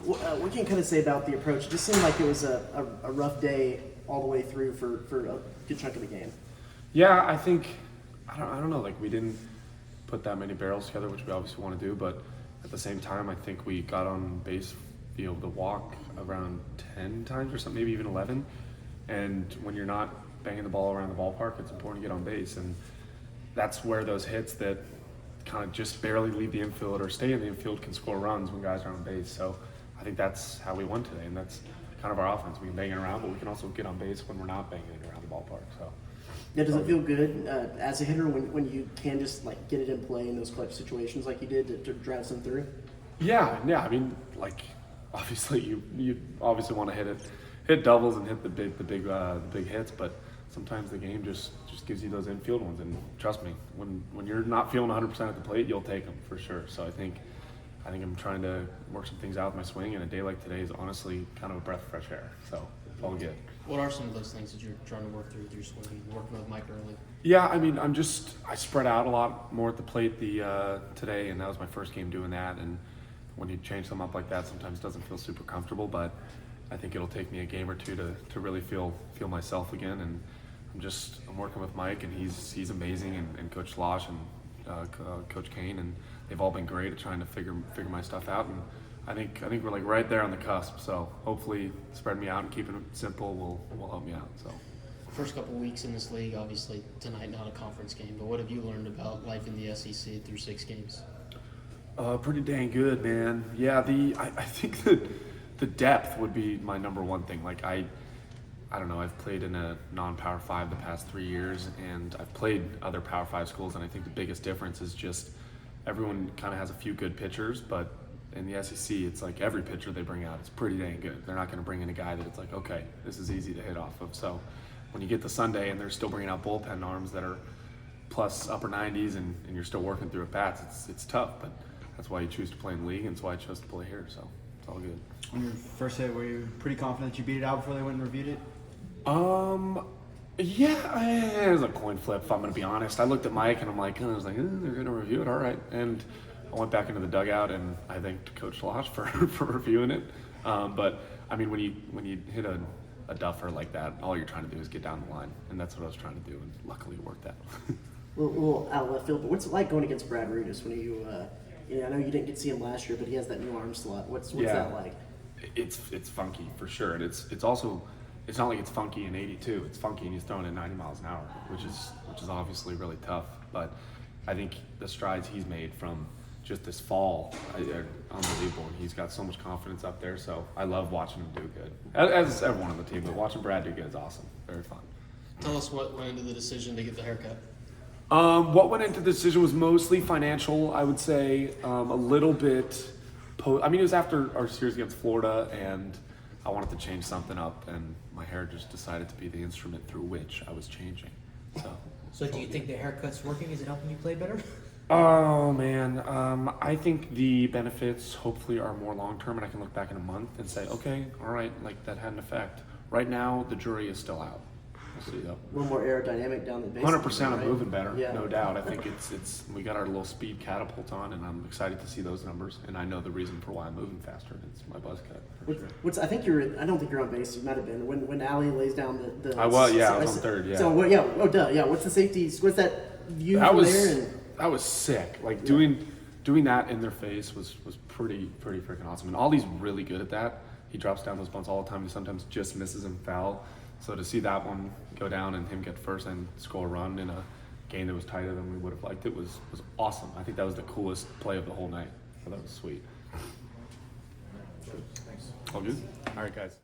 What can you kind of say about the approach? It just seemed like it was a rough day all the way through for a good chunk of the game. Yeah, I think I don't know. Like we didn't put that many barrels together, which we obviously want to do, but at the same time, I think we got on base, be able to walk around 10 times or something, maybe even 11. And when you're not banging the ball around the ballpark, it's important to get on base, and that's where those hits that kind of just barely leave the infield or stay in the infield can score runs when guys are on base. So I think that's how we won today, and that's kind of our offense. We can bang it around, but we can also get on base when we're not banging it around the ballpark. So. Yeah, does it feel good as a hitter when you can just like get it in play in those clutch situations like you did to drive some through? Yeah. I mean, like obviously you obviously want to hit doubles and hit the big hits, but sometimes the game just gives you those infield ones. And trust me, when you're not feeling 100% at the plate, you'll take them for sure. So I think I'm trying to work some things out with my swing, and a day like today is honestly kind of a breath of fresh air. So it's all good. What are some of those things that you're trying to work through with your swing, working with Mike early? Yeah, I mean, I spread out a lot more at the plate today, and that was my first game doing that. And when you change them up like that, sometimes it doesn't feel super comfortable, but I think it'll take me a game or two to really feel myself again. And I'm working with Mike, and he's amazing, and Coach Losh and Coach Kane, and they've all been great at trying to figure my stuff out. And I think we're like right there on the cusp. So hopefully spreading me out and keeping it simple will help me out. So. First couple weeks in this league, obviously tonight not a conference game, but what have you learned about life in the SEC through 6 games? Pretty dang good, man. Yeah, I think that the depth would be my number one thing. Like I don't know, I've played in a non-Power 5 the past 3 years, and I've played other Power 5 schools, and I think the biggest difference is just everyone kind of has a few good pitchers, but in the SEC, it's like every pitcher they bring out is pretty dang good. They're not going to bring in a guy that it's like, okay, this is easy to hit off of. So when you get to Sunday and they're still bringing out bullpen arms that are plus upper 90s, and you're still working through at bats, it's tough, but that's why you choose to play in the league, and that's why I chose to play here, so it's all good. On your first hit, were you pretty confident that you beat it out before they went and reviewed it? Yeah, it was a coin flip, if I'm going to be honest. I looked at Mike, and I'm like, I was like, they're going to review it, all right. And I went back into the dugout, and I thanked Coach Losh for reviewing it. But, I mean, when you hit a duffer like that, all you're trying to do is get down the line, and that's what I was trying to do, and luckily it worked out. Little out of left field, but what's it like going against Brad Rudis when I know you didn't get to see him last year, but he has that new arm slot. What's that like? It's funky for sure, and it's also, it's not like it's funky in 82. It's funky and he's throwing at 90 miles an hour, which is obviously really tough. But I think the strides he's made from just this fall are unbelievable, and he's got so much confidence up there. So I love watching him do good, as everyone on the team. But watching Brad do good is awesome. Very fun. Tell us what went into the decision to get the haircut. What went into the decision was mostly financial, I would say. A little bit. It was after our series against Florida, and I wanted to change something up, and my hair just decided to be the instrument through which I was changing. So do you think the haircut's working? Is it helping you play better? Oh man, I think the benefits hopefully are more long term, and I can look back in a month and say, okay, all right, like that had an effect. Right now, the jury is still out. We'll see though. A little more aerodynamic down the base. 100%, I'm right? moving better, Yeah. no doubt. I think it's we got our little speed catapult on, and I'm excited to see those numbers. And I know the reason for why I'm moving faster. It's my buzz cut. For sure. I don't think you're on base. You might have been when Allie lays down the. I was on third. Yeah. So what's the safety? What's that view from there? That was sick. Like doing that in their face was pretty freaking awesome. And Ollie's really good at that. He drops down those bunts all the time. He sometimes just misses and foul. So to see that one go down and him get first and score a run in a game that was tighter than we would have liked it was awesome. I think that was the coolest play of the whole night. So that was sweet. Thanks. All good? All right, guys.